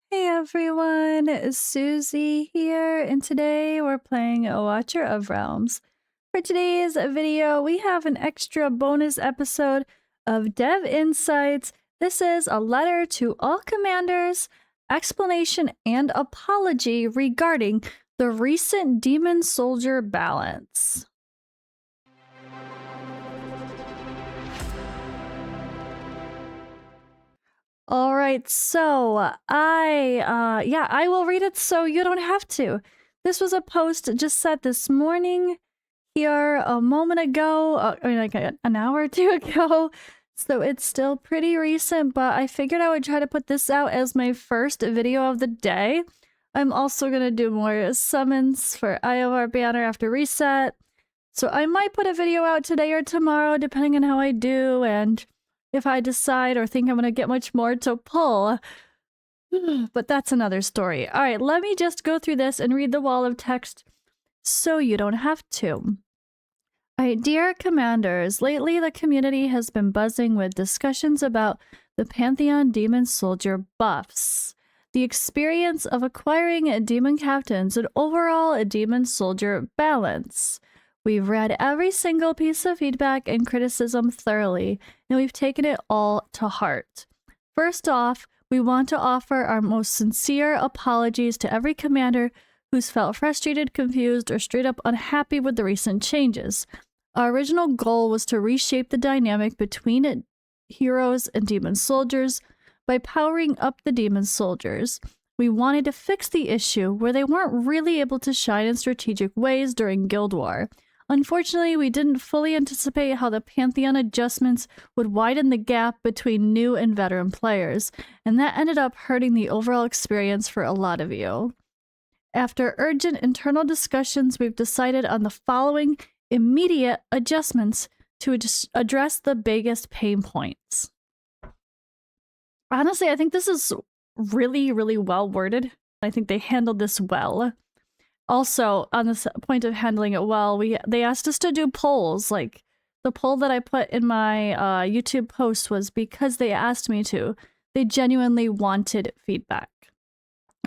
Hey everyone, Suzi here, and today we're playing a Watcher of Realms. For today's video, we have an extra bonus episode of Dev Insights. This is a letter to all commanders, explanation and apology regarding the recent Demon Soldier balance. All right, so I will read it so you don't have to. This was a post just said this morning here a moment ago, like an hour or two ago. So it's still pretty recent, but I figured I would try to put this out as my first video of the day. I'm also going to do more summons for IOR banner after reset. So I might put a video out today or tomorrow, depending on how I do, and if I decide or think I'm going to get much more to pull. But that's another story. All right, let me just go through this and read the wall of text so you don't have to. All right, dear commanders, lately the community has been buzzing with discussions about the Pantheon Demon Soldier buffs, the experience of acquiring demon captains, and overall a demon soldier balance. We've read every single piece of feedback and criticism thoroughly, and we've taken it all to heart. First off, we want to offer our most sincere apologies to every commander who's felt frustrated, confused, or straight up unhappy with the recent changes. Our original goal was to reshape the dynamic between heroes and demon soldiers by powering up the demon soldiers. We wanted to fix the issue where they weren't really able to shine in strategic ways during Guild War. Unfortunately, we didn't fully anticipate how the Pantheon adjustments would widen the gap between new and veteran players, and that ended up hurting the overall experience for a lot of you. After urgent internal discussions, we've decided on the following immediate adjustments to address the biggest pain points. Honestly, I think this is really, really well worded. I think they handled this well. Also, on this point of handling it well, they asked us to do polls. Like, the poll that I put in my YouTube post was because they asked me to. They genuinely wanted feedback.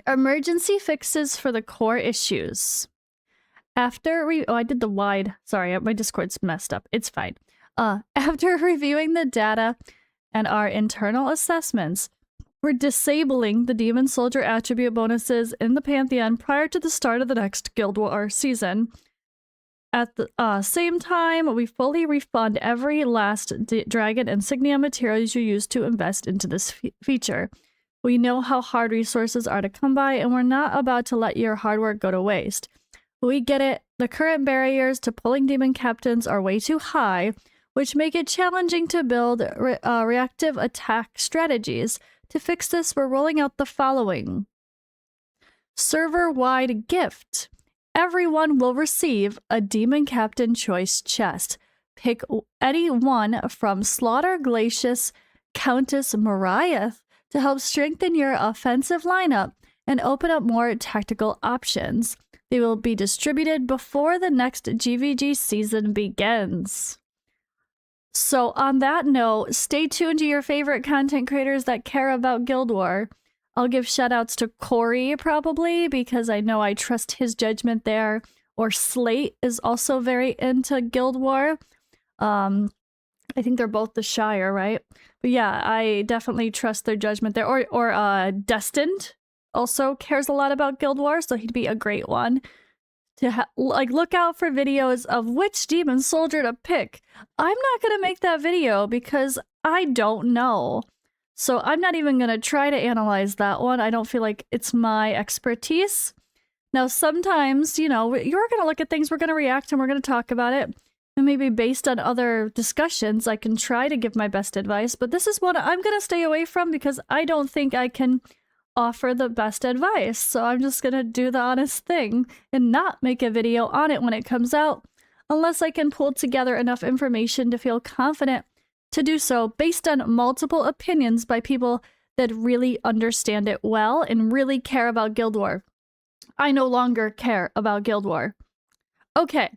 Emergency fixes for the core issues. I did the wide. Sorry, my Discord's messed up. It's fine. After reviewing the data and our internal assessments, we're disabling the Demon Soldier attribute bonuses in the Pantheon prior to the start of the next Guild War season. At the same time, we fully refund every last Dragon Insignia materials you used to invest into this feature. We know how hard resources are to come by, and we're not about to let your hard work go to waste. We get it. The current barriers to pulling demon captains are way too high, which make it challenging to build reactive attack strategies. To fix this, we're rolling out the following. Server-wide gift. Everyone will receive a Demon Captain Choice chest. Pick any one from Slaughter Glacius, Countess Mariah to help strengthen your offensive lineup and open up more tactical options. They will be distributed before the next GVG season begins. So on that note, stay tuned to your favorite content creators that care about Guild War. I'll give shoutouts to Corey probably because I know I trust his judgment there. Or Slate is also very into Guild War. I think they're both the Shire, right? But yeah, I definitely trust their judgment there. Or Destined also cares a lot about Guild War, so he'd be a great one. To look out for videos of which demon soldier to pick. I'm not gonna make that video because I don't know. So I'm not even gonna try to analyze that one. I don't feel like it's my expertise. Now, sometimes, you know, you're gonna look at things, we're gonna react, and we're gonna talk about it. And maybe based on other discussions, I can try to give my best advice. But this is what I'm gonna stay away from because I don't think I can offer the best advice, so I'm just gonna do the honest thing and not make a video on it when it comes out unless I can pull together enough information to feel confident to do so based on multiple opinions by people that really understand it well and really care about Guild War. I no longer care about Guild War. Okay,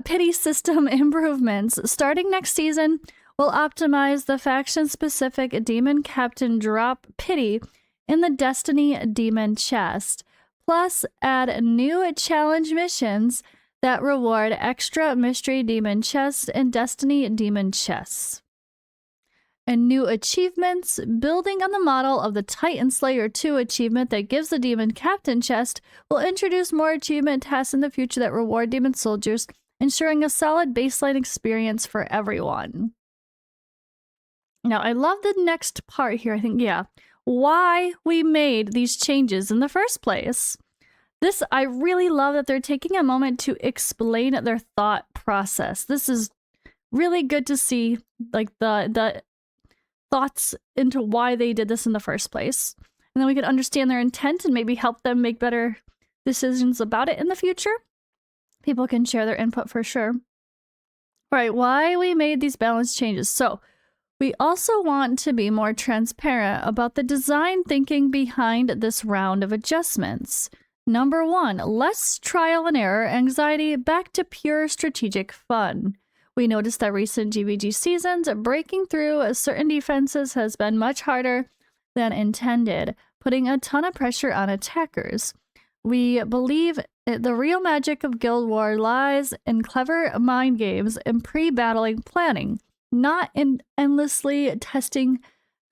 pity system improvements. Starting next season, we'll optimize the faction-specific Demon Captain drop pity in the Destiny Demon chest. Plus, add new challenge missions that reward extra Mystery Demon chests and Destiny Demon chests. And new achievements, building on the model of the Titan Slayer 2 achievement that gives the Demon Captain chest, will introduce more achievement tasks in the future that reward Demon soldiers, ensuring a solid baseline experience for everyone. Now, I love the next part here. I think, why we made these changes in the first place. I really love that they're taking a moment to explain their thought process. This is really good to see, like, the thoughts into why they did this in the first place. And then we can understand their intent and maybe help them make better decisions about it in the future. People can share their input for sure. All right, why we made these balance changes. So we also want to be more transparent about the design thinking behind this round of adjustments. Number 1, less trial and error anxiety, back to pure strategic fun. We noticed that recent GVG seasons, breaking through certain defenses has been much harder than intended, putting a ton of pressure on attackers. We believe the real magic of Guild War lies in clever mind games and pre-battling planning, not in endlessly testing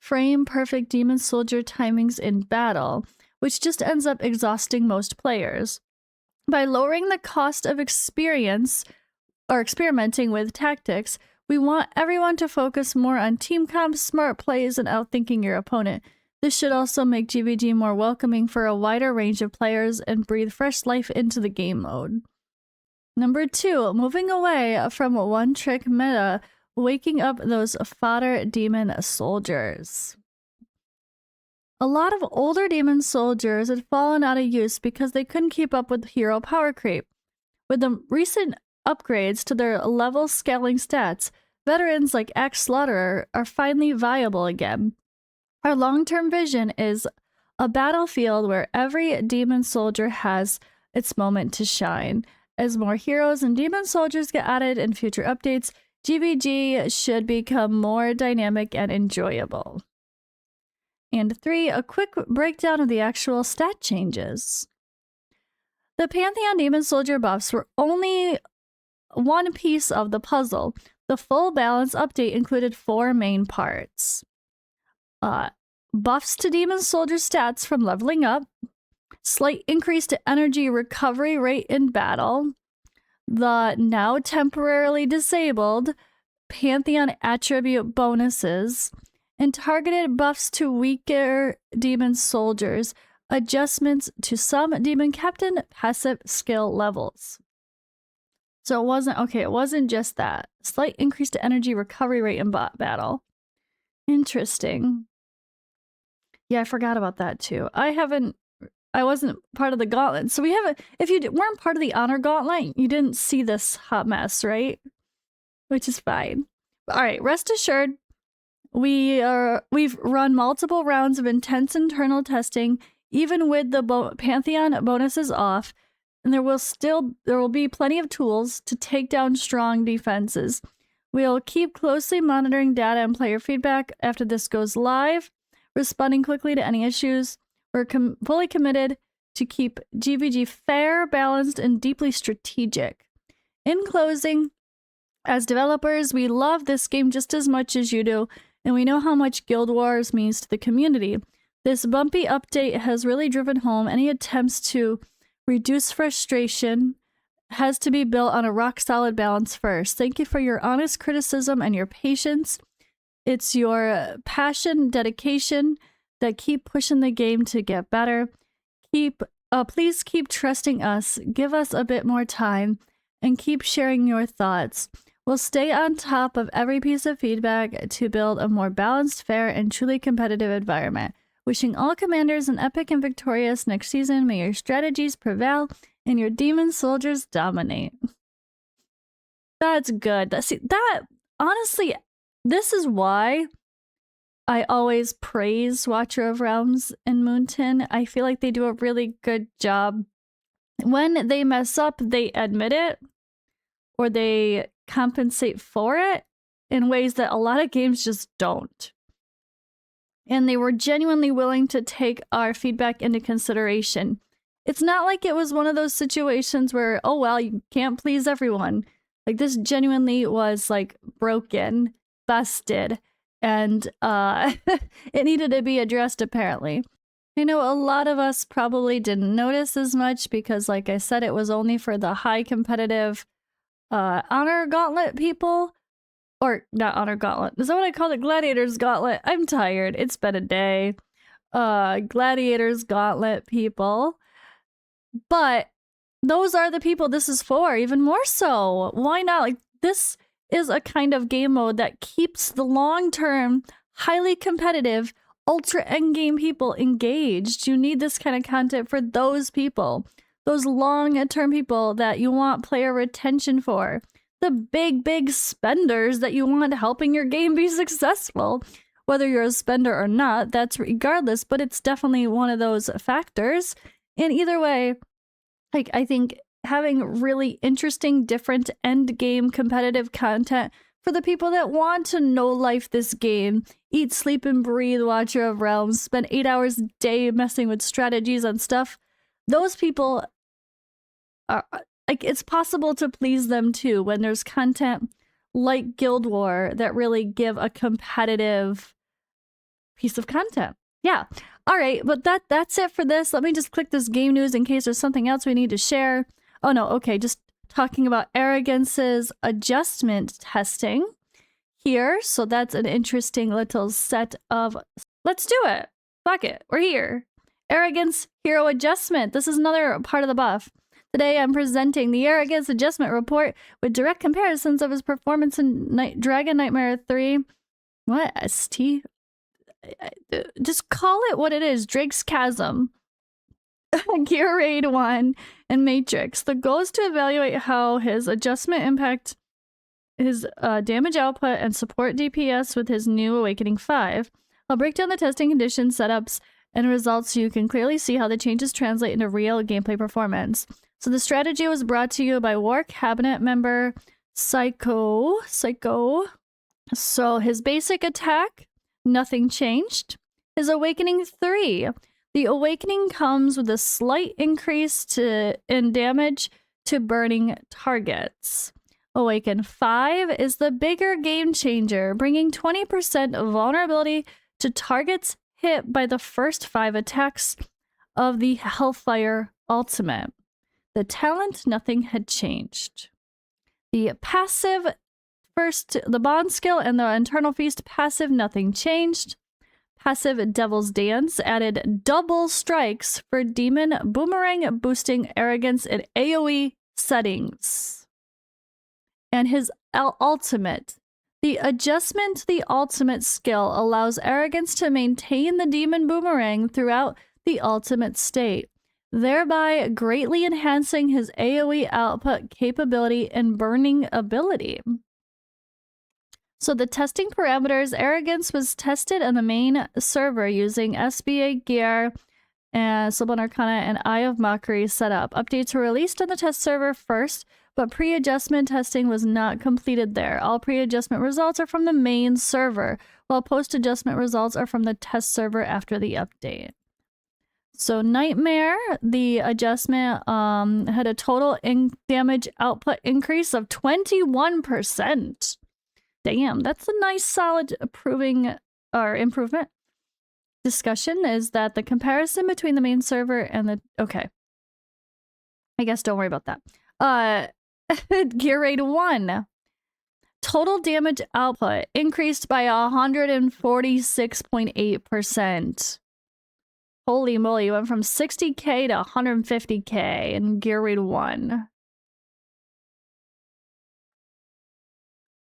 frame-perfect demon soldier timings in battle, which just ends up exhausting most players. By lowering the cost of experience or experimenting with tactics, we want everyone to focus more on team comp, smart plays, and outthinking your opponent. This should also make GVG more welcoming for a wider range of players and breathe fresh life into the game mode. Number 2, moving away from one-trick meta, waking up those fodder demon soldiers. A lot of older demon soldiers had fallen out of use because they couldn't keep up with hero power creep. With the recent upgrades to their level scaling stats, veterans like Axe Slaughterer are finally viable again. Our long-term vision is a battlefield where every demon soldier has its moment to shine. As more heroes and demon soldiers get added in future updates, GVG should become more dynamic and enjoyable. And 3, a quick breakdown of the actual stat changes. The Pantheon Demon Soldier buffs were only one piece of the puzzle. The full balance update included 4 main parts. Buffs to Demon Soldier stats from leveling up, slight increase to energy recovery rate in battle, the now temporarily disabled Pantheon attribute bonuses, and targeted buffs to weaker demon soldiers, adjustments to some demon captain passive skill levels. So it wasn't just that. Slight increase to energy recovery rate in battle. Interesting. Yeah, I forgot about that too. I wasn't part of the gauntlet. So if you weren't part of the honor gauntlet, you didn't see this hot mess, right? Which is fine. All right, rest assured, we've run multiple rounds of intense internal testing, even with the Pantheon bonuses off, and there will be plenty of tools to take down strong defenses. We'll keep closely monitoring data and player feedback after this goes live, responding quickly to any issues. We're fully committed to keep GVG fair, balanced, and deeply strategic. In closing, as developers, we love this game just as much as you do, and we know how much Guild Wars means to the community. This bumpy update has really driven home any attempts to reduce frustration has to be built on a rock-solid balance first. Thank you for your honest criticism and your patience. It's your passion, dedication that keep pushing the game to get better. Please keep trusting us, give us a bit more time, and keep sharing your thoughts. We'll stay on top of every piece of feedback to build a more balanced, fair, and truly competitive environment. Wishing all commanders an epic and victorious next season. May your strategies prevail and your demon soldiers dominate. That's good. Honestly, this is why I always praise Watcher of Realms and Moonton. I feel like they do a really good job. When they mess up, they admit it, or they compensate for it in ways that a lot of games just don't. and they were genuinely willing to take our feedback into consideration. It's not like it was one of those situations where, oh, well, you can't please everyone. Like, this genuinely was, like, broken, busted, and it needed to be addressed, apparently. I know a lot of us probably didn't notice as much because, like I said, it was only for the high competitive Honor Gauntlet people. Or, not Honor Gauntlet. Is that what I called it? Gladiators Gauntlet. I'm tired. It's been a day. Gladiators Gauntlet people. But those are the people this is for, even more so. Why not? Like, this is a kind of game mode that keeps the long-term, highly competitive, ultra endgame people engaged. You need this kind of content for those people. Those long-term people that you want player retention for. The big spenders that you want helping your game be successful. Whether you're a spender or not, that's regardless, but it's definitely one of those factors. And either way, like, I think having really interesting, different end game competitive content for the people that want to know life this game, eat, sleep, and breathe Watcher of Realms, spend 8 hours a day messing with strategies and stuff, those people are, like, it's possible to please them too when there's content like Guild War that really give a competitive piece of content. Yeah. All right, but that's it for this. Let me just click this game news in case there's something else we need to share. Oh no, okay, just talking about Arrogance's adjustment testing here. So that's an interesting little set of... Let's do it. Fuck it, we're here. Arrogance Hero Adjustment. This is another part of the buff. Today I'm presenting the Arrogance Adjustment Report with direct comparisons of his performance in Dragon Nightmare 3. What? ST? Just call it what it is. Drake's Chasm, Gear Raid 1, and Matrix. The goal is to evaluate how his adjustment impact his damage output and support DPS with his new Awakening 5. I'll break down the testing conditions, setups, and results so you can clearly see how the changes translate into real gameplay performance. So the strategy was brought to you by War Cabinet member Psycho. So his basic attack, nothing changed. His Awakening 3. The Awakening comes with a slight increase in damage to burning targets. Awaken 5 is the bigger game changer, bringing 20% vulnerability to targets hit by the first 5 attacks of the Hellfire Ultimate. The talent, nothing had changed. The passive first, the Bond skill and the Internal Feast passive, nothing changed. Passive Devil's Dance added double strikes for Demon Boomerang, boosting Arrogance in AoE settings. And his ultimate. The adjustment to the ultimate skill allows Arrogance to maintain the Demon Boomerang throughout the ultimate state, thereby greatly enhancing his AoE output capability and burning ability. So the testing parameters, Arrogance was tested on the main server using SBA Gear and Sublime Arcana and Eye of Mockery setup. Updates were released on the test server first, but pre-adjustment testing was not completed there. All pre-adjustment results are from the main server, while post-adjustment results are from the test server after the update. So Nightmare, the adjustment had a total damage output increase of 21%. Damn, that's a nice solid improvement. Discussion is that the comparison between the main server and the... Okay. I guess don't worry about that. Gear Raid 1. Total damage output increased by 146.8%. Holy moly, went from 60k to 150k in Gear Raid 1.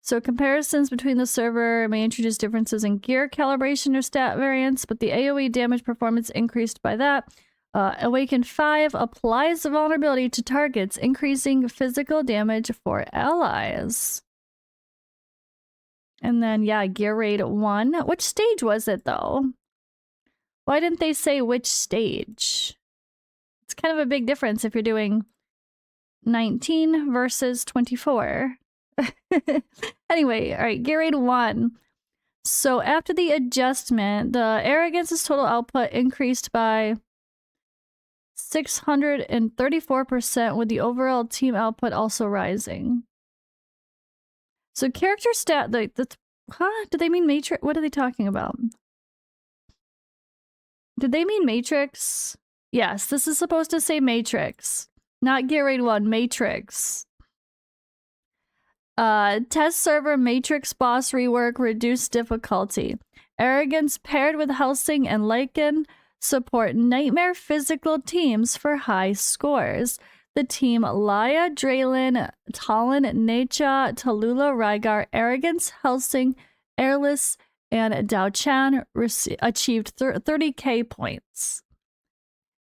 So comparisons between the server may introduce differences in gear calibration or stat variants, but the AoE damage performance increased by that. Awaken 5 applies the vulnerability to targets, increasing physical damage for allies. And then, yeah, Gear Raid 1. Which stage was it, though? Why didn't they say which stage? It's kind of a big difference if you're doing 19 versus 24. Anyway, all right, Gear Raid 1. So after the adjustment, the Arrogance's total output increased by 634%, with the overall team output also rising. So character stat, huh? Do they mean matrix? What are they talking about? Did they mean matrix? Yes, this is supposed to say matrix, not Gatorade 1, matrix. Test server matrix boss rework, reduced difficulty. Arrogance paired with Helsing and Lycan support nightmare physical teams for high scores. The team Laya, Draylin, Talon, Necha, Tallulah, Rygar, Arrogance, Helsing, Airless, and Dao Chan achieved 30k points.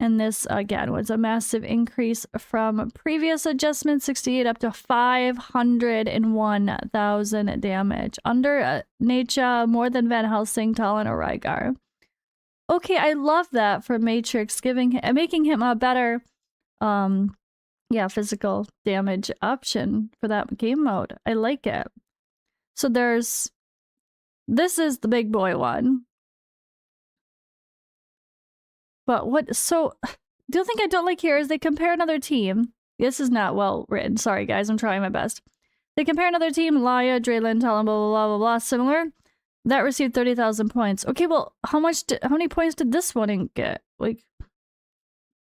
And this, again, was a massive increase from previous adjustments, 68 up to 501,000 damage. Under Necha, more than Van Helsing, Talon, or Rygar. Okay, I love that for Matrix, making him a better, physical damage option for that game mode. I like it. So this is the big boy one. But the thing I don't like here is they compare another team. This is not well written. Sorry, guys. I'm trying my best. They compare another team, Laya, Draylin, Talon, blah, blah, blah, blah, blah, similar. That received 30,000 points. Okay, well, how many points did this one get? Like,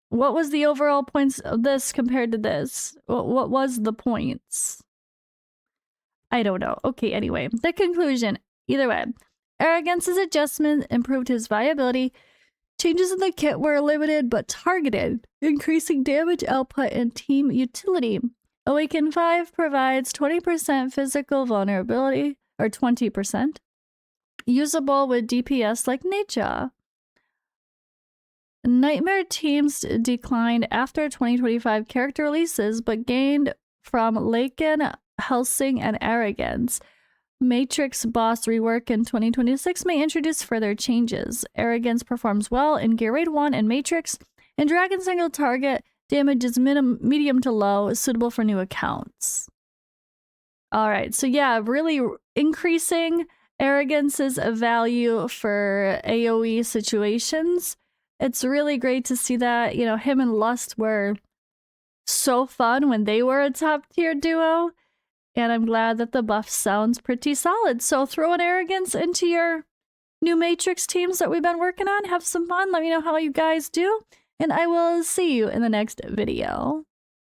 what was the overall points of this compared to this? What was the points? I don't know. Okay, anyway. The conclusion. Either way. Arrogance's adjustment improved his viability. Changes in the kit were limited but targeted, increasing damage output and team utility. Awaken 5 provides 20% physical vulnerability, or 20%, usable with DPS like Necha. Nightmare teams declined after 2025 character releases, but gained from Lycan, Helsing, and Arrogance. Matrix boss rework in 2026 may introduce further changes. Arrogance performs well in Gear Raid 1 and Matrix, and Dragon single target damage is medium to low, suitable for new accounts. Alright, so yeah, really increasing Arrogance's value for AoE situations. It's really great to see that, you know, him and Lust were so fun when they were a top tier duo. And I'm glad that the buff sounds pretty solid. So throw an Arrogance into your new Matrix teams that we've been working on. Have some fun. Let me know how you guys do. And I will see you in the next video.